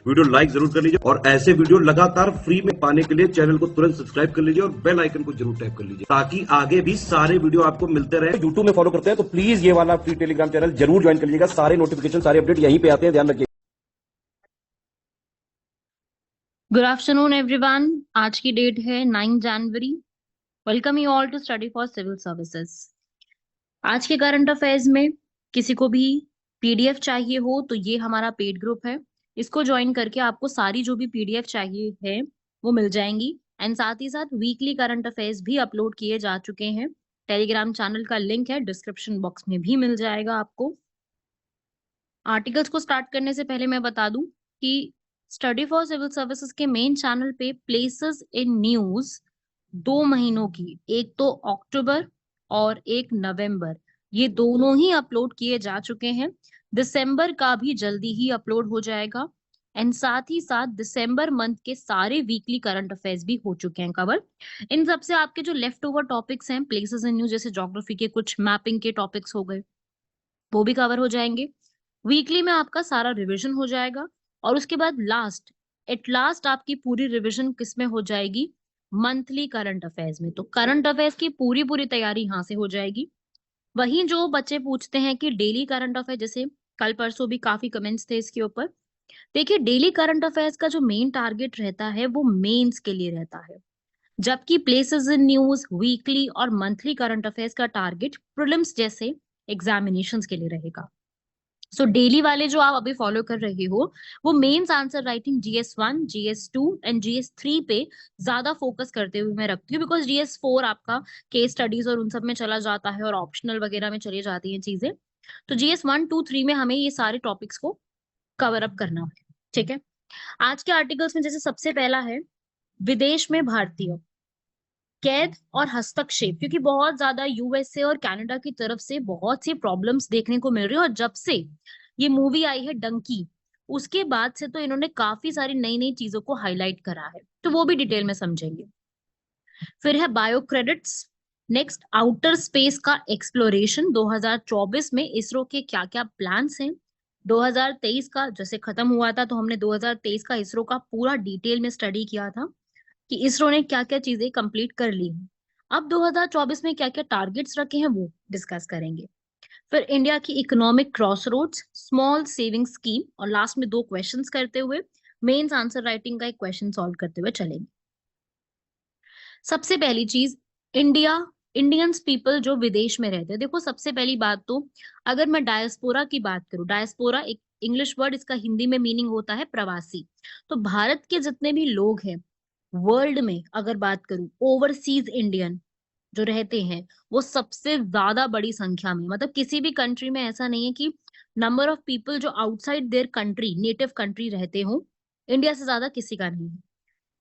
Video like जरूर कर लीजिए और ऐसे वीडियो लगातार फ्री में पाने के लिए चैनल को तुरंत सब्सक्राइब कर लीजिए और बेल आइकन को जरूर टैप कर लीजिए ताकि आगे भी सारे वीडियो आपको मिलते रहे। यूट्यूब में फॉलो करते हैं तो प्लीज ये वाला फ्री टेलीग्राम चैनल जरूर ज्वाइन कर लीजिएगा। सारे नोटिफिकेशन, सारे अपडेट यहीं पे आते हैं, ध्यान रखिए। Good afternoon everyone. आज की डेट है 9 जनवरी। Welcome you all to study for civil services. आज के करंट अफेयर्स में किसी को भी पीडीएफ चाहिए हो तो ये हमारा पेड ग्रुप है। इसको ज्वाइन करके आपको सारी जो भी पीडीएफ चाहिए है वो मिल जाएंगी। एंड साथ ही साथ वीकली करंट अफेयर्स भी अपलोड किए जा चुके हैं। टेलीग्राम चैनल का लिंक है डिस्क्रिप्शन बॉक्स में भी मिल जाएगा आपको। आर्टिकल्स को स्टार्ट करने से पहले मैं बता दूं कि स्टडी फॉर सिविल सर्विसेज के मेन चैनल पे प्लेसेस इन न्यूज 2 महीनों की, एक तो अक्टूबर और एक नवंबर, ये दोनों ही अपलोड किए जा चुके हैं। दिसंबर का भी जल्दी ही अपलोड हो जाएगा। एंड साथ ही साथ दिसंबर मंथ के सारे वीकली करंट अफेयर्स भी हो चुके हैं कवर। इन सब से आपके जो लेफ्ट ओवर टॉपिक्स हैं प्लेसेस इन न्यूज, जैसे ज्योग्राफी के कुछ मैपिंग के टॉपिक्स हो गए, वो भी कवर हो जाएंगे। वीकली में आपका सारा रिवीजन हो जाएगा और उसके बाद एट लास्ट आपकी पूरी रिवीजन किस में हो जाएगी? मंथली करंट अफेयर्स में। तो करंट अफेयर्स की पूरी पूरी तैयारी यहाँ से हो जाएगी। वहीं जो बच्चे पूछते हैं कि डेली करंट अफेयर, जैसे कल परसों भी काफी कमेंट्स थे इसके ऊपर। देखिए, डेली करंट अफेयर्स का जो मेन टारगेट रहता है वो मेंस के लिए रहता है, जबकि प्लेसेस इन न्यूज, वीकली और मंथली करंट अफेयर्स का टारगेट प्रीलिम्स जैसे एग्जामिनेशंस के लिए रहेगा। सो डेली वाले जो आप अभी फॉलो कर रहे हो वो mains answer writing GS1, GS2 and GS3 पे ज्यादा फोकस करते हुए मैं रखती हूँ, बिकॉज GS4 आपका केस स्टडीज और उन सब में चला जाता है और ऑप्शनल वगैरह में चली जाती हैं चीजें। तो GS1, 2, 3 में हमें ये सारे टॉपिक्स को कवर अप करना है। ठीक है। आज के आर्टिकल्स में जैसे सबसे पहला है विदेश में भारतीय कैद और हस्तक्षेप, क्योंकि बहुत ज्यादा यूएसए और कनाडा की तरफ से बहुत सी प्रॉब्लम्स देखने को मिल रही है। और जब से ये मूवी आई है डंकी, उसके बाद से तो इन्होंने काफी सारी नई नई चीजों को हाईलाइट करा है, तो वो भी डिटेल में समझेंगे। फिर है bio credits. Next, outer space का एक्सप्लोरेशन 2024 में इसरो के क्या क्या प्लान्स हैं। 2023 का जैसे खत्म हुआ था तो हमने 2023 का इसरो का पूरा डिटेल में स्टडी किया था कि इसरो ने क्या क्या चीजें कंप्लीट कर ली हैं। अब 2024 में क्या क्या टारगेट्स रखे हैं वो डिस्कस करेंगे। फिर इंडिया की economic crossroads, small saving scheme, और लास्ट में 2 क्वेश्चंस करते हुए मेंस आंसर राइटिंग का एक क्वेश्चन सॉल्व करते हुए चलेंगे। सबसे पहली चीज, इंडियंस पीपल जो विदेश में रहते हैं। देखो, सबसे पहली बात तो अगर मैं डायस्पोरा की बात करूं, डायस्पोरा एक इंग्लिश वर्ड, इसका हिंदी में मीनिंग होता है प्रवासी। तो भारत के जितने भी लोग हैं वर्ल्ड में, अगर बात करूं ओवरसीज इंडियन जो रहते हैं, वो सबसे ज्यादा बड़ी संख्या में, मतलब किसी भी कंट्री में ऐसा नहीं है कि नंबर ऑफ पीपल जो outside their country, native country रहते हो, इंडिया से ज्यादा किसी का नहीं है।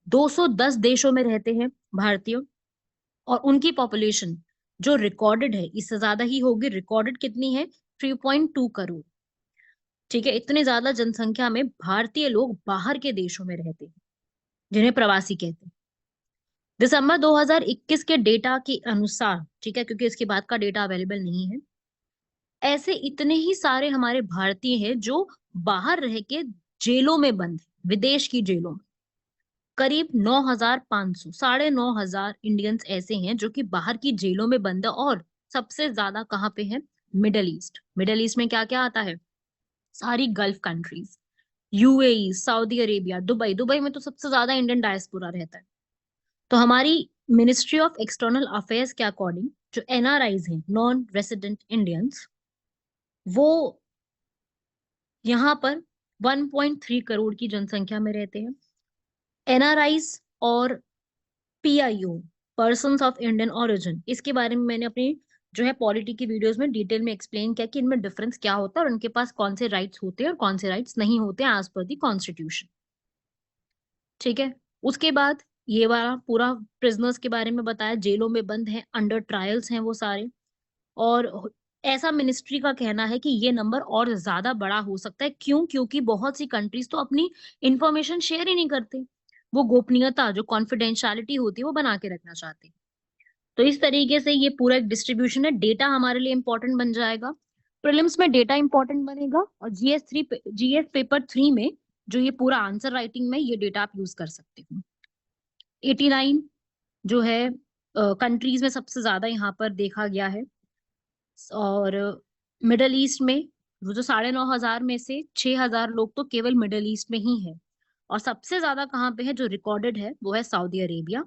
210 देशों में रहते हैं भारतीय, और उनकी पॉपुलेशन जो रिकॉर्डेड है इससे ज्यादा ही होगी। रिकॉर्डेड कितनी है? 3.2 करोड़। ठीक है, इतने ज्यादा जनसंख्या में भारतीय लोग बाहर के देशों में रहते हैं, जिन्हें प्रवासी कहते हैं। दिसंबर 2021 के डेटा के अनुसार, ठीक है, क्योंकि इसके बाद का डेटा अवेलेबल नहीं है, ऐसे इतने ही सारे हमारे भारतीय हैं जो बाहर रह के जेलों में बंद हैं, विदेश की जेलों में। करीब 9,500, 9,500 इंडियंस ऐसे हैं जो कि बाहर की जेलों में बंद है। और सबसे ज्यादा कहाँ पे है? Middle east. मिडल ईस्ट में क्या क्या आता है? सारी gulf countries, UAE, Saudi Arabia, Dubai. Dubai में तो सबसे ज्यादा इंडियन डायस्पोरा रहता है। तो हमारी मिनिस्ट्री ऑफ एक्सटर्नल अफेयर्स के अकॉर्डिंग जो एनआरआईज हैं, नॉन रेसिडेंट इंडियंस, वो यहाँ पर 1.3 करोड़ की जनसंख्या में रहते हैं। एनआरआईज और PIO, persons of Indian origin, इसके बारे में मैंने अपनी जो है पॉलिटी की वीडियोस में डिटेल में एक्सप्लेन किया कि इनमें डिफरेंस क्या होता है और उनके पास कौन से राइट्स होते हैं और कौन से राइट्स नहीं होते हैं एज पर दी कॉन्स्टिट्यूशन। ठीक है। उसके बाद ये वाला पूरा प्रिजनर्स के बारे में बताया, जेलों में बंद हैं, अंडर ट्रायल्स हैं वो सारे। और ऐसा मिनिस्ट्री का कहना है कि ये नंबर और ज्यादा बड़ा हो सकता है। क्यों? क्योंकि बहुत सी कंट्रीज तो अपनी इंफॉर्मेशन शेयर ही नहीं करते, वो गोपनीयता जो कॉन्फिडेंशियलिटी होती है वो बना के रखना चाहते हैं। तो इस तरीके से ये पूरा एक डिस्ट्रीब्यूशन है। डेटा हमारे लिए इंपॉर्टेंट बन जाएगा, प्रीलिम्स में डेटा इंपॉर्टेंट बनेगा, और GS पेपर 3 में जो ये पूरा आंसर राइटिंग में ये डेटा आप यूज कर सकते हो। 89 जो है कंट्रीज में सबसे ज्यादा यहाँ पर देखा गया है। और मिडल ईस्ट में वो जो 9,500 में से 6,000 लोग तो केवल मिडल ईस्ट में ही है। और सबसे ज्यादा कहाँ पे है जो रिकॉर्डेड है वो है Saudi Arabia,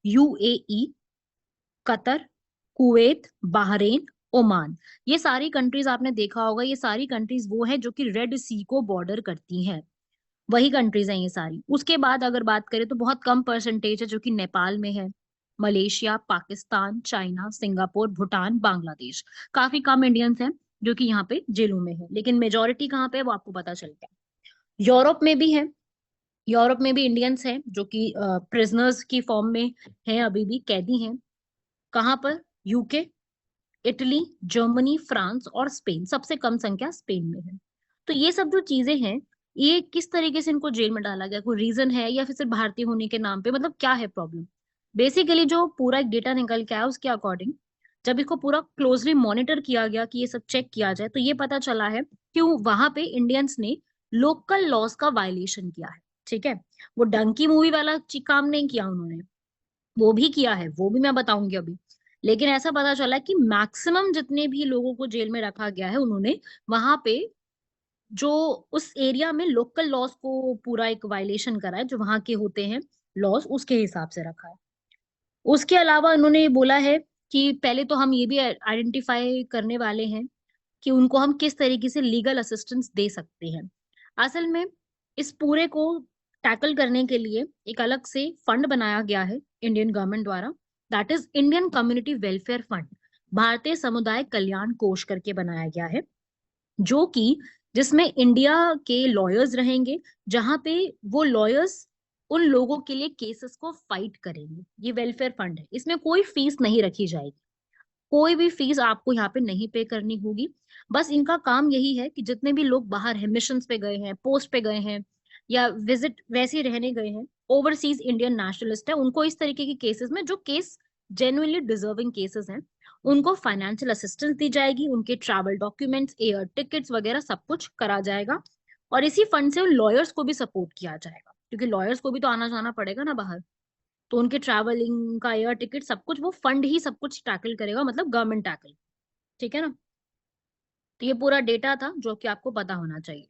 UAE, Qatar, Kuwait, Bahrain, Oman. ये सारी कंट्रीज आपने देखा होगा, ये सारी कंट्रीज वो है जो कि रेड सी को बॉर्डर करती हैं, वही कंट्रीज हैं ये सारी। उसके बाद अगर बात करें तो बहुत कम परसेंटेज है जो कि नेपाल में है, Malaysia, Pakistan, China, Singapore, Bhutan, Bangladesh. काफी कम इंडियंस हैं जो कि यहाँ पे जेलों में है, लेकिन मेजोरिटी कहाँ पे है वो आपको पता चलता है। यूरोप में भी है, यूरोप में भी इंडियंस हैं जो कि प्रिजनर्स की फॉर्म में हैं, अभी भी कैदी हैं। कहाँ पर? यूके, इटली, जर्मनी, फ्रांस और स्पेन। सबसे कम संख्या स्पेन में है। तो ये सब जो चीजें हैं, ये किस तरीके से इनको जेल में डाला गया, कोई रीजन है या फिर सिर्फ भारतीय होने के नाम पे, मतलब क्या है प्रॉब्लम? बेसिकली जो पूरा एक डेटा निकल के आया उसके अकॉर्डिंग जब इसको पूरा क्लोजली मॉनिटर किया गया कि ये सब चेक किया जाए, तो ये पता चला है कि वहां पे इंडियंस ने लोकल लॉज का वायलेशन किया है। ठीक है, वो डंकी मूवी वाला काम नहीं किया उन्होंने, वो भी किया है, वो भी मैं बताऊंगी अभी। लेकिन ऐसा पता चला कि मैक्सिमम जितने भी लोगों को जेल में रखा गया है उन्होंने वहां पे जो उस एरिया में लोकल लॉज को पूरा एक वायलेशन करा है, जो वहां के होते हैं लॉज उसके हिसाब से रखा है। उसके अलावा उन्होंने ये बोला है कि पहले तो हम ये भी आइडेंटिफाई करने वाले हैं कि उनको हम किस तरीके से लीगल असिस्टेंस दे सकते हैं। असल में इस पूरे को टैकल करने के लिए एक अलग से फंड बनाया गया है इंडियन गवर्नमेंट द्वारा, that is Indian community welfare fund, भारतीय समुदाय कल्याण कोष करके बनाया गया है, जो कि जिसमें इंडिया के लॉयर्स रहेंगे, जहां पे वो लॉयर्स उन लोगों के लिए केसेस को फाइट करेंगे। ये वेलफेयर फंड है, इसमें कोई फीस नहीं रखी जाएगी, कोई भी फीस आपको यहाँ पे नहीं पे करनी होगी। बस इनका काम यही है कि जितने भी लोग बाहर हैं, मिशन पे गए हैं, पोस्ट पे गए हैं या विजिट वैसे ही रहने गए हैं, ओवरसीज इंडियन नेशनलिस्ट है, उनको इस तरीके के केसेस में जो केस जेन्युइनली डिजर्विंग केसेस हैं उनको फाइनेंशियल असिस्टेंस दी जाएगी, उनके ट्रैवल डॉक्यूमेंट्स, एयर टिकट्स वगैरह सब कुछ करा जाएगा। और इसी फंड से उन लॉयर्स को भी सपोर्ट किया जाएगा, क्योंकि लॉयर्स को भी तो आना जाना पड़ेगा ना बाहर, तो उनके ट्रैवलिंग का, एयर टिकट, सब कुछ वो फंड ही सब कुछ टैकल करेगा, मतलब गवर्नमेंट टैकल। ठीक है ना? तो ये पूरा डेटा था जो कि आपको पता होना चाहिए।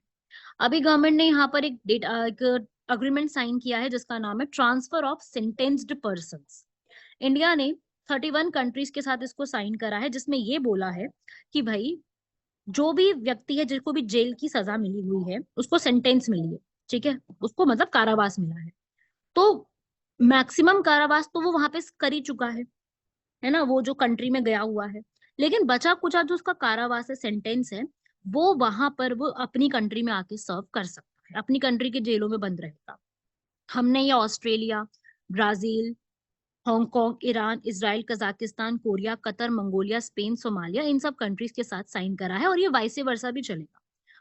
अभी गवर्नमेंट ने यहाँ पर एक डेटा, एक अग्रीमेंट साइन किया है जिसका नाम है transfer of sentenced persons. India ने 31 कंट्रीज के साथ इसको साइन करा है, जिसमें ये बोला है कि भाई जो भी व्यक्ति है जिसको भी जेल की सजा मिली हुई है, उसको सेंटेंस मिली है, ठीक है, उसको मतलब कारावास मिला है, तो मैक्सिमम कारावास तो वो वहां पे कर ही चुका है ना, वो जो कंट्री में गया हुआ है। लेकिन बचा कुचा जो उसका कारावास है, सेंटेंस है, वो वहां पर वो अपनी कंट्री में आके सर्व कर सकता है, अपनी कंट्री के जेलों में बंद रहेगा। हमने ये Australia, Brazil, Hong Kong, Iran, Israel, Kazakhstan, Korea, Qatar, Mongolia, Spain, Somalia, इन सब कंट्रीज के साथ साइन करा है, और ये वाइस वर्सा भी चलेगा।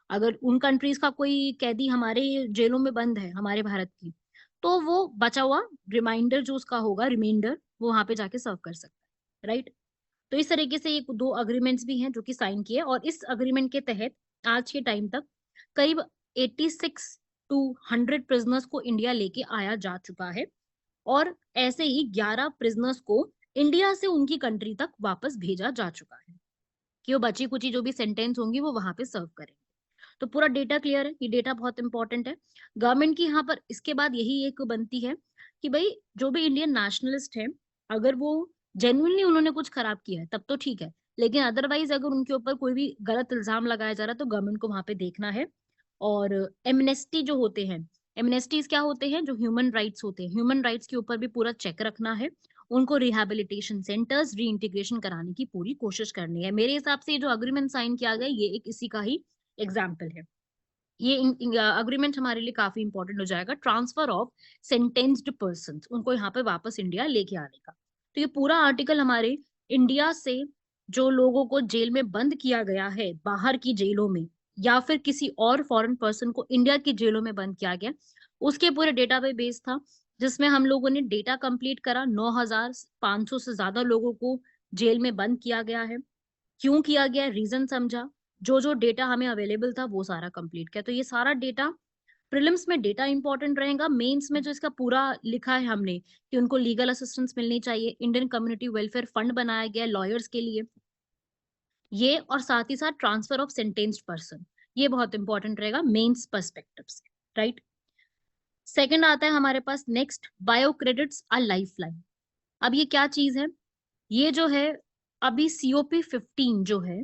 अगर उन कंट्रीज का कोई कैदी हमारे जेलों में बंद है, हमारे भारत की, तो वो बचा हुआ रिमाइंडर जो उसका होगा, रिमाइंडर, वो वहां पे जाके सर्व कर सकता है, राइट। तो इस तरीके से ये दो अग्रीमेंट्स भी हैं जो कि साइन किए, और इस अग्रीमेंट के तहत आज के टाइम तक करीब 86 टू 100 प्रिजनर्स को इंडिया लेके आया जा चुका है, और ऐसे ही 11 प्रिजनर्स को इंडिया से उनकी कंट्री तक वापस भेजा जा चुका है कि वो बची कुची जो भी सेंटेंस होंगी वो वहां पे सर्व करेंगे। तो पूरा डेटा क्लियर है, ये डेटा बहुत इंपॉर्टेंट है गवर्नमेंट की। यहाँ पर इसके बाद यही एक बनती है कि भाई जो भी इंडियन नेशनलिस्ट है, अगर वो जेन्युइनली उन्होंने कुछ खराब किया है तब तो ठीक है, लेकिन अदरवाइज अगर उनके ऊपर कोई भी गलत इल्जाम लगाया जा रहा है तो गवर्नमेंट को वहां पे देखना है। और एमनेस्टी जो होते हैं, एमनेस्टीज क्या होते हैं, जो ह्यूमन राइट्स होते हैं, ह्यूमन राइट्स के ऊपर भी पूरा चेक रखना है, उनको रिहैबिलिटेशन सेंटर्स, री इंटीग्रेशन कराने की पूरी कोशिश करनी है। मेरे हिसाब से ये जो अग्रीमेंट साइन किया गया ये एक इसी का ही एग्जाम्पल है। ये अग्रीमेंट हमारे लिए काफी इंपॉर्टेंट हो जाएगा, ट्रांसफर ऑफ सेंटेंस्ड पर्सन, उनको यहाँ पे वापस इंडिया लेके आने का। तो ये पूरा आर्टिकल हमारे इंडिया से जो लोगों को जेल में बंद किया गया है बाहर की जेलों में, या फिर किसी और फॉरेन पर्सन को इंडिया की जेलों में बंद किया गया, उसके पूरे डेटा पे बेस था, जिसमें हम लोगों ने डेटा कंप्लीट करा। 9,500 से ज्यादा लोगों को जेल में बंद किया गया है, क्यों किया गया, रीजन समझा, जो जो डेटा हमें अवेलेबल था वो सारा कंप्लीट किया। तो ये सारा डेटा प्रीलिम्स में डेटा इंपॉर्टेंट रहेगा, मेंस में जो इसका पूरा लिखा है हमने कि उनको लीगल असिस्टेंस मिलनी चाहिए, इंडियन कम्युनिटी वेलफेयर फंड बनाया गया लॉयर्स के लिए, ये और साथ ही साथ ट्रांसफर ऑफ सेंटेंस्ड पर्सन, ये बहुत इंपॉर्टेंट रहेगा मेंस पर्सपेक्टिव से, राइट। सेकंड आता है हमारे पास next, bio credits are life line. अब ये क्या चीज है, ये जो है अभी COP 15 जो है,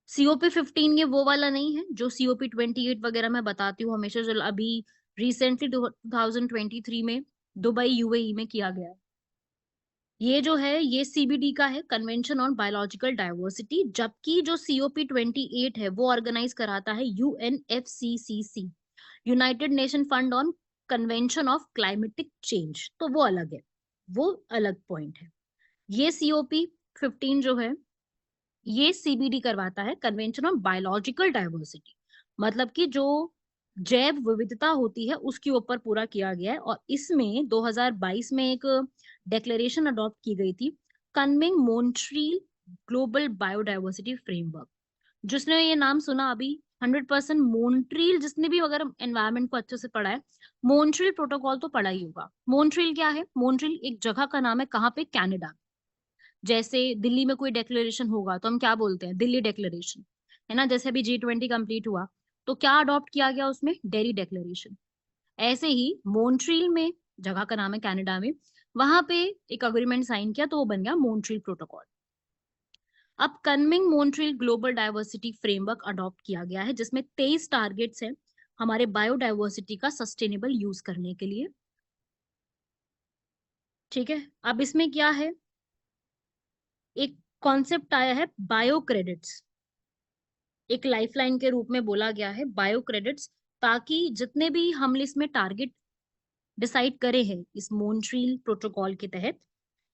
COP 15 ये वो वाला नहीं है जो COP 28 वगैरह मैं बताती हूँ हमेशा, जो अभी रिसेंटली 2023 में दुबई UAE में किया गया है। ये जो है ये CBD का है, कन्वेंशन ऑन बायोलॉजिकल डाइवर्सिटी, जबकि जो COP 28 है वो ऑर्गेनाइज कराता है UNFCCC, United nation fund on convention of climatic change, तो वो अलग है, वो अलग पॉइंट है। ये COP 15 जो है ये CBD करवाता है, कन्वेंशन ऑन बायोलॉजिकल डाइवर्सिटी, मतलब कि जो जैव विविधता होती है उसके ऊपर पूरा किया गया है। और इसमें 2022 में एक डेक्लेरेशन अडॉप्ट की गई थी, कन्विंग मॉन्ट्रियल ग्लोबल बायोडाइवर्सिटी फ्रेमवर्क। जिसने ये नाम सुना अभी 100% मॉन्ट्रियल, जिसने भी अगर एनवायरनमेंट को अच्छे से पढ़ा है, मॉन्ट्रियल प्रोटोकॉल तो पढ़ा ही होगा। मॉन्ट्रियल क्या है, मॉन्ट्रियल एक जगह का नाम है, कहाँ पे, कनाडा। जैसे दिल्ली में कोई डिक्लेरेशन होगा तो हम क्या बोलते हैं, दिल्ली डिक्लेरेशन, है ना। जैसे अभी G20 कंप्लीट हुआ तो क्या अडॉप्ट किया गया उसमें, दिल्ली डिक्लेरेशन। ऐसे ही मॉन्ट्रियल में, जगह का नाम है कनाडा में, वहां पे एक अग्रीमेंट साइन किया तो वो बन गया मॉन्ट्रियल प्रोटोकॉल। अब Kunming Montreal global diversity framework adopt किया गया है, जिसमें 23 टारगेट्स हैं हमारे बायोडाइवर्सिटी का सस्टेनेबल यूज करने के लिए। ठीक है, अब इसमें क्या है, एक कॉन्सेप्ट आया है बायो क्रेडिट्स, एक लाइफलाइन के रूप में बोला गया है बायो क्रेडिट्स, ताकि जितने भी हम इसमें टारगेट डिसाइड करे हैं इस मॉन्ट्रियल प्रोटोकॉल के तहत,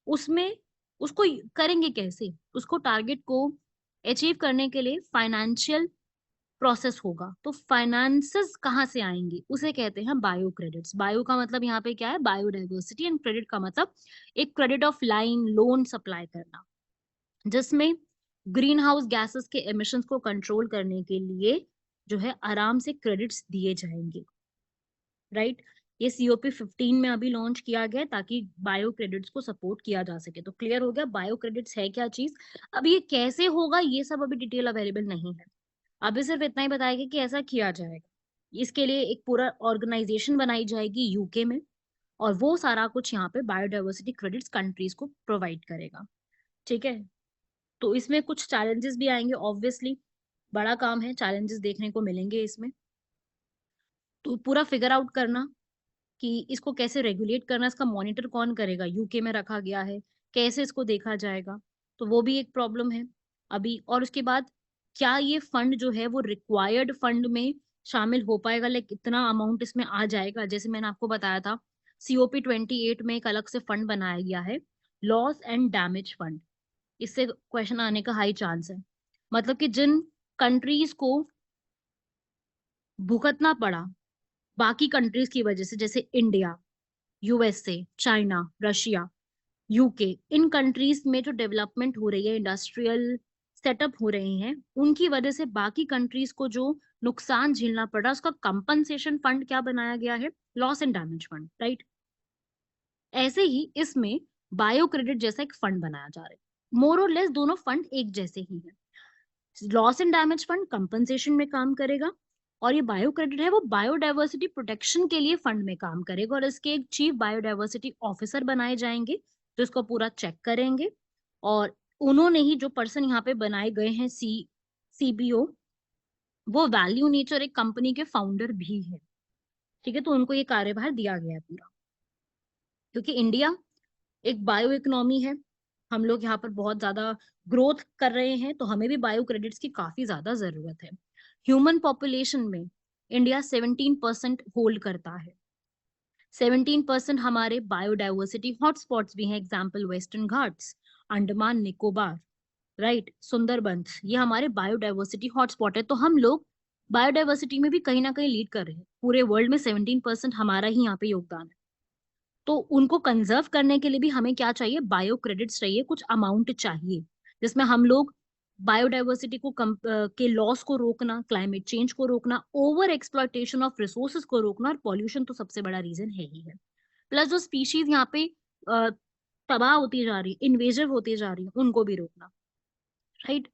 उसमें उसको करेंगे कैसे, उसको टारगेट को अचीव करने के लिए फाइनेंशियल प्रोसेस होगा। तो फाइनेंसेस कहाँ से आएंगे, उसे कहते हैं बायो क्रेडिट्स। बायो का मतलब यहाँ पे क्या है, बायोडाइवर्सिटी, एंड क्रेडिट का मतलब एक credit of line loan supply करना, जिसमें ग्रीन हाउस गैसेस के एमिशंस को कंट्रोल करने के लिए जो है आराम से क्रेडिट्स दिए जाएंगे, राइट। ये COP 15 में अभी लॉन्च किया गया है ताकि बायो क्रेडिट्स को सपोर्ट किया जा सके। तो क्लियर हो गया बायो क्रेडिट्स है क्या चीज। अब ये कैसे होगा ये सब अभी डिटेल अवेलेबल नहीं है, अभी सिर्फ इतना ही बताया गया कि ऐसा किया जाएगा। इसके लिए एक पूरा ऑर्गेनाइजेशन बनाई जाएगी UK में, और वो सारा कुछ यहाँ पे बायोडाइवर्सिटी क्रेडिट्स कंट्रीज को प्रोवाइड करेगा। ठीक है, तो इसमें कुछ चैलेंजेस भी आएंगे ऑब्वियसली, बड़ा काम है, चैलेंजेस देखने को मिलेंगे इसमें। तो पूरा फिगर आउट करना कि इसको कैसे रेगुलेट करना, इसका मॉनिटर कौन करेगा, UK में रखा गया है, कैसे इसको देखा जाएगा, तो वो भी एक प्रॉब्लम है अभी। और उसके बाद क्या ये फंड जो है वो रिक्वायर्ड फंड में शामिल हो पाएगा, लाइक इतना अमाउंट इसमें आ जाएगा। जैसे मैंने आपको बताया था COP 28 में एक अलग से फंड बनाया गया है, लॉस एंड डैमेज फंड, इससे क्वेश्चन आने का हाई चांस है। मतलब कि जिन कंट्रीज को भुगतना पड़ा बाकी कंट्रीज की वजह से, जैसे India, USA, China, Russia, UK, इन कंट्रीज में जो डेवलपमेंट हो रही है, इंडस्ट्रियल सेटअप हो रहे हैं, उनकी वजह से बाकी कंट्रीज को जो नुकसान झेलना पड़ा, उसका कंपनसेशन फंड क्या बनाया गया है, loss and damage fund, right. ऐसे ही इसमें बायो क्रेडिट जैसा एक फंड बनाया जा रहा है, मोर और लेस दोनों फंड एक जैसे ही है। Loss and damage fund compensation में काम करेगा, और ये बायो क्रेडिट है वो बायोडाइवर्सिटी प्रोटेक्शन के लिए फंड में काम करेगा। और इसके एक चीफ बायोडाइवर्सिटी ऑफिसर बनाए जाएंगे जो इसको पूरा चेक करेंगे। और उन्होंने ही, जो पर्सन यहाँ पे बनाए गए हैं, CBO, वो वैल्यू नेचर एक कंपनी के फाउंडर भी है। ठीक है, तो उनको ये कार्यभार दिया गया है पूरा, क्योंकि इंडिया एक बायो इकोनॉमी है, हम लोग यहाँ पर बहुत ज्यादा ग्रोथ कर रहे हैं, तो हमें भी बायो क्रेडिट्स की काफी ज्यादा जरूरत है। ह्यूमन पॉपुलेशन में इंडिया 17% होल्ड करता है, 17% हमारे बायोडाइवर्सिटी हॉटस्पॉट्स भी हैं, example western Ghats, Andaman Nicobar, right, Sundarbans, ये हमारे बायोडाइवर्सिटी हॉटस्पॉट है। तो हम लोग बायोडाइवर्सिटी में भी कहीं ना कहीं लीड कर रहे हैं, पूरे वर्ल्ड में 17% हमारा ही यहाँ पे योगदान है। तो उनको कंजर्व करने के लिए भी हमें क्या चाहिए, बायो क्रेडिट्स चाहिए, कुछ अमाउंट चाहिए जिसमें हम लोग बायोडाइवर्सिटी को के लॉस को रोकना, क्लाइमेट चेंज को रोकना, ओवर एक्सप्लॉयटेशन ऑफ रिसोर्सेज को रोकना, और पॉल्यूशन तो सबसे बड़ा रीजन है ही है। प्लस जो स्पीशीज यहाँ पे तबाह होती जा रही है, इन्वेजिव होती जा रही है, उनको भी रोकना, राइट।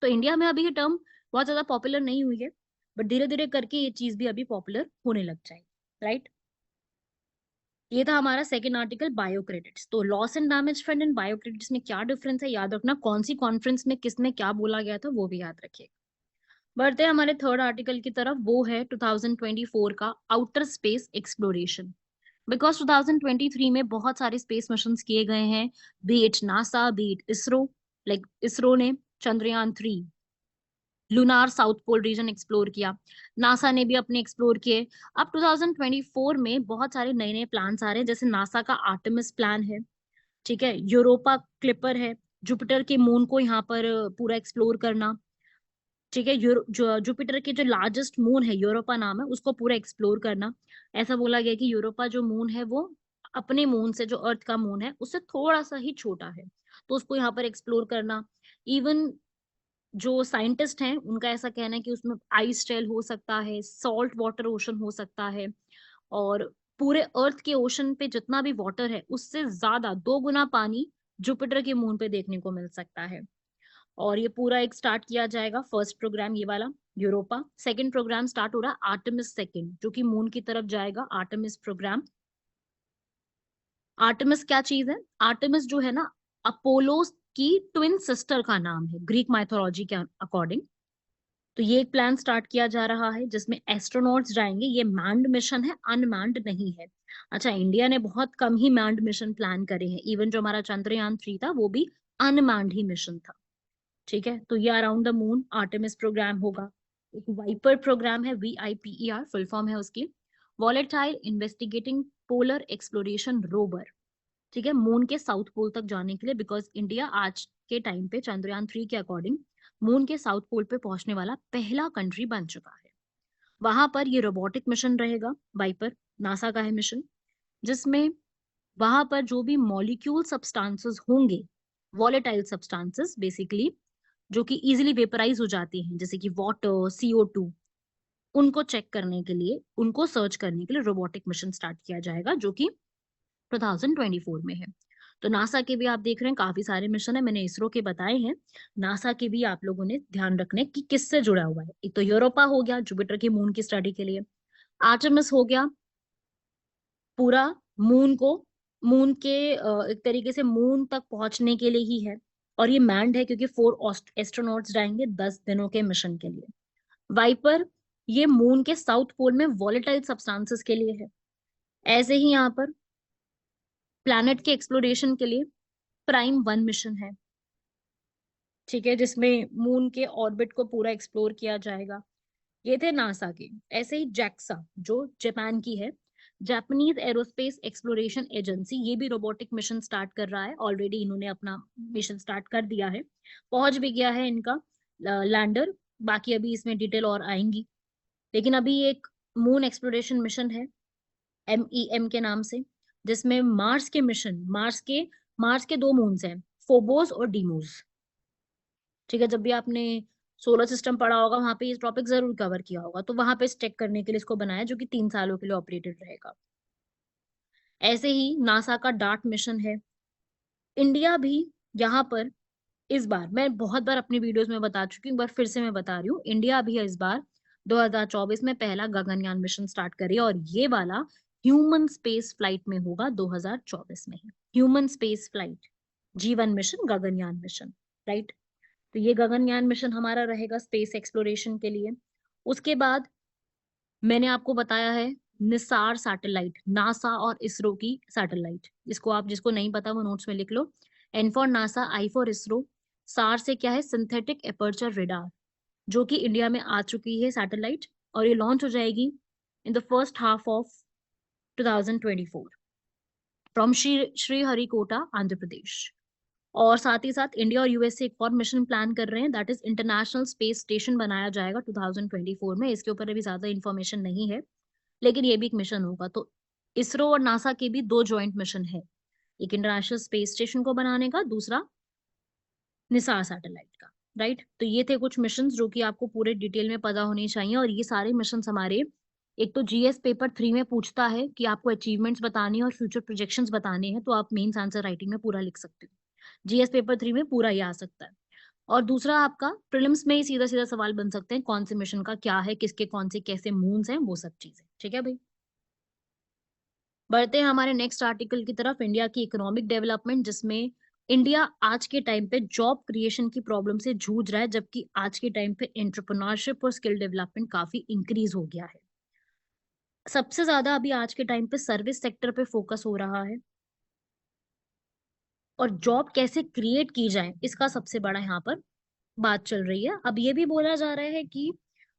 तो इंडिया में अभी ये टर्म बहुत ज्यादा पॉपुलर नहीं हुई है, बट धीरे धीरे करके ये चीज भी अभी पॉपुलर होने लग जाएगी, राइट। ये था हमारा सेकेंड आर्टिकल, बायो क्रेडिट्स। तो loss and damage fund and bio credits में क्या डिफरेंस है याद रखना, कौन सी कॉन्फ्रेंस में किसमें क्या बोला गया था वो भी याद रखिएगा। बढ़ते हैं हमारे थर्ड आर्टिकल की तरफ, वो है 2024 का आउटर स्पेस एक्सप्लोरेशन। बिकॉज 2023 में बहुत सारे स्पेस मिशंस किए गए हैं, be it NASA, be it ISRO. Like ISRO ने Chandrayaan 3 lunar south pole region explore किया, नासा ने भी अपने एक्सप्लोर किए। अब 2024 में बहुत सारे नए नए प्लान्स आ रहे हैं, जैसे नासा का आर्टेमिस प्लान है, ठीक है, यूरोपा क्लिपर है, जुपिटर के मून को यहाँ पर पूरा एक्सप्लोर करना, ठीक है, जुपिटर के जो लार्जेस्ट मून है, यूरोपा नाम है, उसको पूरा एक्सप्लोर करना। ऐसा बोला गया कि यूरोपा जो मून है वो अपने मून से, जो अर्थ का मून है उससे थोड़ा सा ही छोटा है, तो उसको यहाँ पर एक्सप्लोर करना। इवन जो साइंटिस्ट हैं उनका ऐसा कहना है कि उसमें आइस शेल हो सकता है, सॉल्ट वाटर ओशन हो सकता है, और पूरे अर्थ के ओशन पे जितना भी वाटर है उससे ज्यादा 2 गुना पानी जुपिटर के मून पे देखने को मिल सकता है। और ये पूरा एक स्टार्ट किया जाएगा, फर्स्ट प्रोग्राम ये वाला यूरोपा। सेकंड प्रोग्राम स्टार्ट हो रहा है आर्टेमिस सेकंड, जो कि मून की तरफ जाएगा, आर्टेमिस प्रोग्राम। आर्टेमिस क्या चीज है, आर्टेमिस जो है ना, अपोलो की ट्विन सिस्टर का नाम है ग्रीक माइथोलॉजी के अकॉर्डिंग। तो ये एक प्लान स्टार्ट किया जा रहा है जिसमें एस्ट्रोनॉट्स जाएंगे, ये मैन्ड मिशन है, अनमैन्ड नहीं है। अच्छा, इंडिया ने बहुत कम ही मैन्ड मिशन प्लान करे हैं, इवन जो हमारा चंद्रयान 3 था वो भी अनमैन्ड ही मिशन था, ठीक है। तो ये around the moon Artemis programme होगा। एक वाइपर प्रोग्राम है, VIPER फुल फॉर्म है उसकी, volatile investigating polar exploration rover, ठीक है, मून के साउथ पोल तक जाने के लिए। बिकॉज इंडिया आज के टाइम पे चंद्रयान 3 के अकॉर्डिंग मून के साउथ पोल पे पहुंचने वाला पहला कंट्री बन चुका है। वहां पर ये रोबोटिक मिशन रहेगा, वाइपर नासा का है मिशन, जिसमें वहां पर जो भी मॉलिक्यूल सब्सटेंसेस होंगे, वॉलेटाइल सब्सटेंसेस बेसिकली, जो कि इजीली वेपराइज हो जाती हैं, जैसे कि वाटर, CO2, उनको चेक करने के लिए, उनको सर्च करने के लिए रोबोटिक मिशन स्टार्ट किया जाएगा, जो कि 2024 में है। तो नासा के भी आप देख रहे हैं काफी सारे मिशन है, मैंने इसरो के बताए हैं, नासा के भी आप लोगों ने ध्यान रखने कि किससे जुड़ा हुआ है। एक तो यूरोपा हो गया जुपिटर के मून की स्टडी के लिए, आर्टेमिस हो गया पूरा मून को, मून के एक तरीके से मून तक पहुंचने के लिए ही है, और ये मैंड है क्योंकि 4 एस्ट्रोनॉट्स जाएंगे 10 दिनों के मिशन के लिए। वाइपर ये मून के साउथ पोल में वॉलेटाइल सब्सटेंसेस के लिए है। ऐसे ही यहाँ पर प्लैनेट के एक्सप्लोरेशन के लिए प्राइम 1 मिशन है, ठीक है, जिसमें मून के ऑर्बिट को पूरा एक्सप्लोर किया जाएगा। ये थे नासा के। ऐसे ही जैक्सा जो जापान की है, जापानीज एरोस्पेस एक्सप्लोरेशन एजेंसी, ये भी रोबोटिक मिशन स्टार्ट कर रहा है, ऑलरेडी इन्होंने अपना मिशन स्टार्ट कर दिया है, पहुंच भी गया है इनका लैंडर। बाकी अभी इसमें डिटेल और आएंगी, लेकिन अभी एक मून एक्सप्लोरेशन मिशन है MEM के नाम से, जिसमें मार्स के मिशन, मार्स के 2 मून्स हैं, फोबोस और डीमोस, ठीक है। जब भी आपने सोलर सिस्टम पढ़ा होगा वहां पे ये टॉपिक जरूर कवर किया होगा, तो वहां पे चेक करने के लिए इसको बनाया, जो कि 3 सालों के लिए ऑपरेटेड रहेगा। ऐसे ही नासा का डार्ट मिशन है। इंडिया भी यहाँ पर इस बार, मैं बहुत बार अपनी वीडियोस में बता चुकी हूँ, एक बार फिर से मैं बता रही हूँ, इंडिया भी इस बार 2024 में पहला गगनयान मिशन स्टार्ट करी, और ये वाला ह्यूमन स्पेस फ्लाइट में होगा, 2024 में ही human space flight, G1 mission, Gaganyaan mission, right. तो ये गगनयान मिशन हमारा रहेगा स्पेस एक्सप्लोरेशन के लिए। उसके बाद मैंने आपको बताया है निसार सैटेलाइट, नासा और इसरो की सैटेलाइट, इसको आप, जिसको नहीं पता वो नोट्स में लिख लो। N for NASA, I for ISRO. सार से क्या है, सिंथेटिक एपर्चर रेडार, जो कि इंडिया में आ चुकी है सैटेलाइट, और ये लॉन्च हो जाएगी in the first half of 2024 from Sriharikota, Andhra Pradesh. और साथ ही साथ इंडिया और US से एक और मिशन प्लान कर रहे हैं, that is international space station बनाया जाएगा 2024 में। इसके ऊपर अभी ज्यादा इन्फॉर्मेशन नहीं है, लेकिन ये भी एक मिशन होगा। तो इसरो और नासा के भी 2 जॉइंट मिशन है, एक इंटरनेशनल स्पेस स्टेशन को बनाने का, दूसरा निसार सैटेलाइट का। राइट। तो ये थे कुछ मिशंस जो कि आपको पूरे डिटेल में पता होने चाहिए, और ये सारे मिशंस हमारे, एक तो जीएस पेपर 3 में पूछता है कि आपको अचीवमेंट्स बताने और फ्यूचर प्रोजेक्शंस बताने हैं, तो आप मेंस आंसर राइटिंग में पूरा लिख सकते हो। जीएस पेपर 3 में पूरा ये आ सकता है। और दूसरा आपका प्रीलिम्स में ही सीधा सीधा सवाल बन सकते हैं, कौन से मिशन का क्या है, किसके कौन से कैसे मून्स हैं, वो सब चीजें। ठीक है भाई, बढ़ते हैं हमारे नेक्स्ट आर्टिकल की तरफ, इंडिया की इकोनॉमिक डेवलपमेंट, जिसमें इंडिया आज के टाइम पे जॉब क्रिएशन की प्रॉब्लम से जूझ रहा है, जबकि आज के टाइम पे एंटरप्रेन्योरशिप और स्किल डेवलपमेंट काफी इंक्रीज हो गया है। सबसे ज्यादा अभी आज के टाइम पे सर्विस सेक्टर पे फोकस हो रहा है, और जॉब कैसे क्रिएट की जाए इसका सबसे बड़ा यहाँ पर बात चल रही है। अब ये भी बोला जा रहा है कि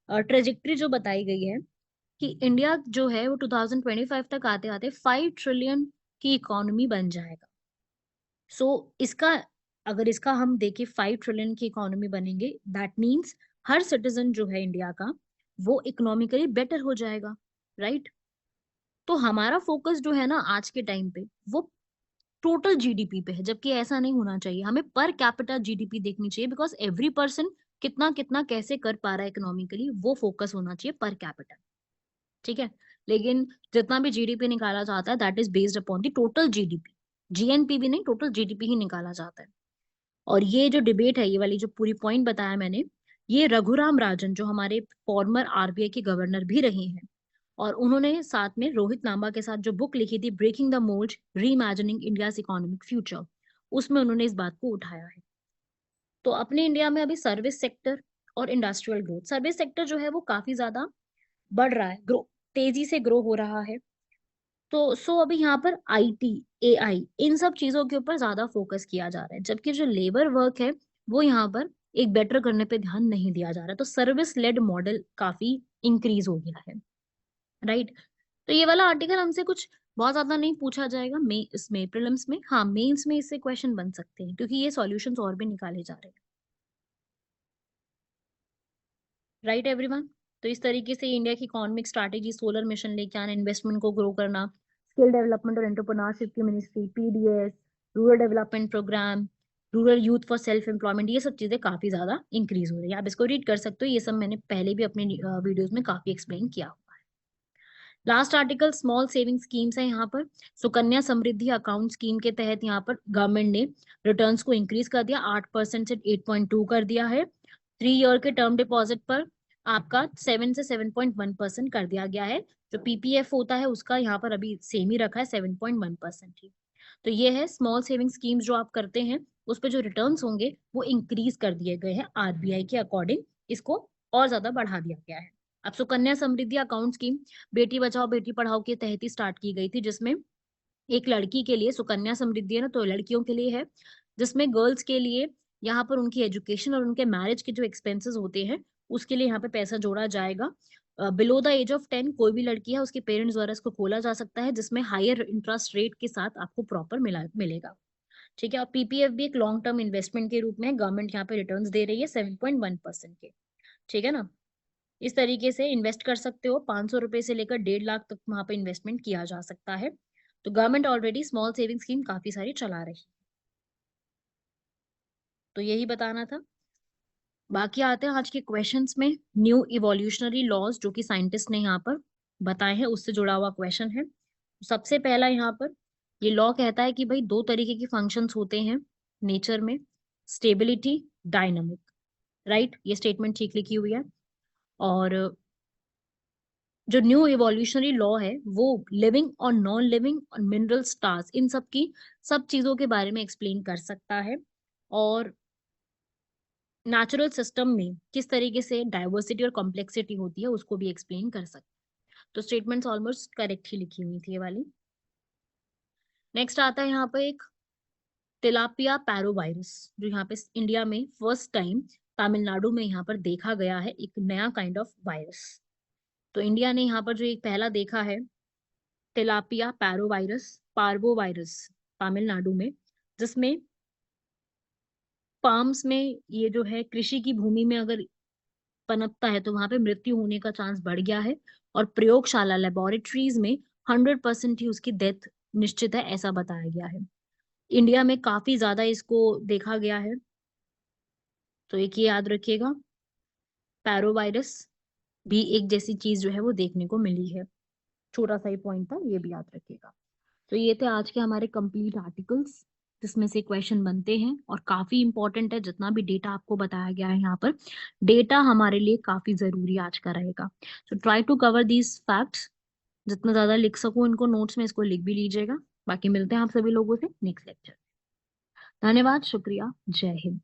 ट्रेजेक्ट्री जो बताई गई है कि इंडिया जो है वो 2025 तक आते आते 5 ट्रिलियन की इकोनॉमी बन जाएगा। सो इसका, अगर इसका हम देखें 5 ट्रिलियन की इकोनॉमी बनेंगे, दैट मीन्स हर सिटीजन जो है इंडिया का वो इकोनॉमिकली बेटर हो जाएगा, राइट। तो हमारा फोकस जो है ना आज के टाइम पे वो टोटल जीडीपी पे है, जबकि ऐसा नहीं होना चाहिए। हमें पर कैपिटा जीडीपी देखनी चाहिए, बिकॉज एवरी पर्सन कितना कितना कैसे कर पा रहा है इकोनॉमिकली, वो फोकस होना चाहिए पर कैपिटा। ठीक है, लेकिन जितना भी जीडीपी निकाला जाता है that is based upon the total GDP, GNP भी नहीं, टोटल जीडीपी ही निकाला जाता है। और ये जो डिबेट है, ये वाली जो पूरी पॉइंट बताया मैंने, ये रघुराम राजन जो हमारे फॉर्मर आरबीआई के गवर्नर भी रहे हैं, और उन्होंने साथ में रोहित लांबा के साथ जो बुक लिखी थी breaking the mould reimagining India's economic future, उसमें उन्होंने इस बात को उठाया है। तो अपने इंडिया में अभी सर्विस सेक्टर और इंडस्ट्रियल ग्रोथ, सर्विस सेक्टर जो है वो काफी ज्यादा बढ़ रहा है, ग्रो तेजी से ग्रो हो रहा है। तो अभी यहाँ पर आईटी, एआई, इन सब चीजों के ऊपर ज्यादा फोकस किया जा रहा है, जबकि जो लेबर वर्क है वो यहाँ पर एक बेटर करने पे ध्यान नहीं दिया जा रहा है। तो सर्विस लेड मॉडल काफी इंक्रीज हो गया है, राइट। तो ये वाला आर्टिकल हमसे कुछ बहुत ज्यादा नहीं पूछा जाएगा मे इसमें प्रीलिम्स में, हाँ मेंस में इससे क्वेश्चन बन सकते हैं, क्योंकि ये सॉल्यूशंस और भी निकाले जा रहे हैं, राइट एवरीवन। तो इस तरीके से इंडिया की इकोनॉमिक स्ट्रैटेजी, सोलर मिशन लेके आना, इन्वेस्टमेंट को ग्रो करना, स्किल डेवलपमेंट और एंटरप्रेन्योरशिप की ministry, PDS, rural development programme, rural youth for self employment, ये सब चीजें काफी ज्यादा इंक्रीज हो रही है। आप इसको रीड कर सकते हो, ये सब मैंने पहले भी अपने वीडियोज में काफी एक्सप्लेन किया हुआ है। Last article small saving schemes है यहाँ पर। सुकन्या समृद्धि अकाउंट स्कीम के तहत यहाँ पर गवर्नमेंट ने रिटर्न्स को इंक्रीज कर दिया, 8% से 8.2 कर दिया है। 3 ईयर के टर्म डिपॉजिट पर आपका 7 से 7.1% कर दिया गया है। जो पीपीएफ होता है उसका यहाँ पर अभी सेम ही रखा है, 7.1% ही। तो ये है स्मॉल सेविंग स्कीम्स जो आप करते हैं उस पे जो रिटर्न्स होंगे वो इंक्रीज कर दिए गए हैं आरबीआई के अकॉर्डिंग, इसको और ज्यादा बढ़ा दिया गया है। अब सुकन्या समृद्धि अकाउंट स्कीम बेटी बचाओ बेटी पढ़ाओ के तहत ही स्टार्ट की गई थी, जिसमें एक लड़की के लिए सुकन्या समृद्धि है ना, तो लड़कियों के लिए है, जिसमें गर्ल्स के लिए यहाँ पर उनकी एजुकेशन और उनके मैरिज के जो एक्सपेंसेस होते हैं उसके लिए यहाँ पे पैसा जोड़ा जाएगा। बिलो द एज ऑफ 10 कोई भी लड़की है उसके पेरेंट्स द्वारा इसको खोला जा सकता है, जिसमें हायर इंटरेस्ट रेट के साथ आपको प्रॉपर मिलेगा। ठीक है, और पीपीएफ भी एक लॉन्ग टर्म इन्वेस्टमेंट के रूप में गवर्नमेंट यहाँ पे रिटर्न्स दे रही है 7.1% के। ठीक है ना, इस तरीके से इन्वेस्ट कर सकते हो, 500 रुपए से लेकर 1.5 लाख तक वहां पे इन्वेस्टमेंट किया जा सकता है। तो government already small saving scheme काफी सारी चला रही है। तो यही बताना था। बाकी आते हैं आज के क्वेश्चंस में। न्यू इवोल्यूशनरी लॉज जो कि साइंटिस्ट ने यहाँ पर बताए हैं उससे जुड़ा हुआ क्वेश्चन है। सबसे पहला यहाँ पर ये लॉ कहता है कि भाई दो तरीके के फंक्शंस होते हैं नेचर में, स्टेबिलिटी, डायनामिक, राइट। ये स्टेटमेंट ठीक लिखी हुई है। और जो न्यू इवोल्यूशनरी लॉ है वो लिविंग और नॉन लिविंग और मिनरल स्टार्स, इन सब की सब चीजों के बारे में एक्सप्लेन कर सकता है, और नेचुरल सिस्टम में किस तरीके से डाइवर्सिटी और कॉम्प्लेक्सिटी होती है उसको भी एक्सप्लेन कर सकता है। तो स्टेटमेंट्स ऑलमोस्ट करेक्ट ही लिखी हुई थी ये वाली। नेक्स्ट आता है यहाँ पे एक तिलापिया पैरोवायरस, जो यहाँ पे इंडिया में फर्स्ट टाइम तमिलनाडु में यहाँ पर देखा गया है, एक नया काइंड ऑफ वायरस। तो इंडिया ने यहाँ पर जो एक पहला देखा है तिलापिया पैरोवायरस, पार्वो वायरस, तमिलनाडु में, जिसमें पाम्स में ये जो है कृषि की भूमि में अगर पनपता है तो वहां पे मृत्यु होने का चांस बढ़ गया है, और प्रयोगशाला लेबोरेटरीज में 100% ही उसकी डेथ निश्चित है, ऐसा बताया गया है। इंडिया में काफी ज्यादा इसको देखा गया है, तो एक ये याद रखिएगा, पैरोवायरस भी एक जैसी चीज जो है वो देखने को मिली है। छोटा सा ही पॉइंट था, ये भी याद रखिएगा। तो ये थे आज के हमारे कंप्लीट आर्टिकल्स, जिसमें से क्वेश्चन बनते हैं और काफी इंपॉर्टेंट है। जितना भी डेटा आपको बताया गया है यहाँ पर, डेटा हमारे लिए काफी जरूरी आज का रहेगा। So try to cover these facts, जितना ज्यादा लिख सकूं इनको नोट्स में, इसको लिख भी लीजिएगा। बाकी मिलते हैं आप सभी लोगों से नेक्स्ट लेक्चर। धन्यवाद, शुक्रिया, जय हिंद।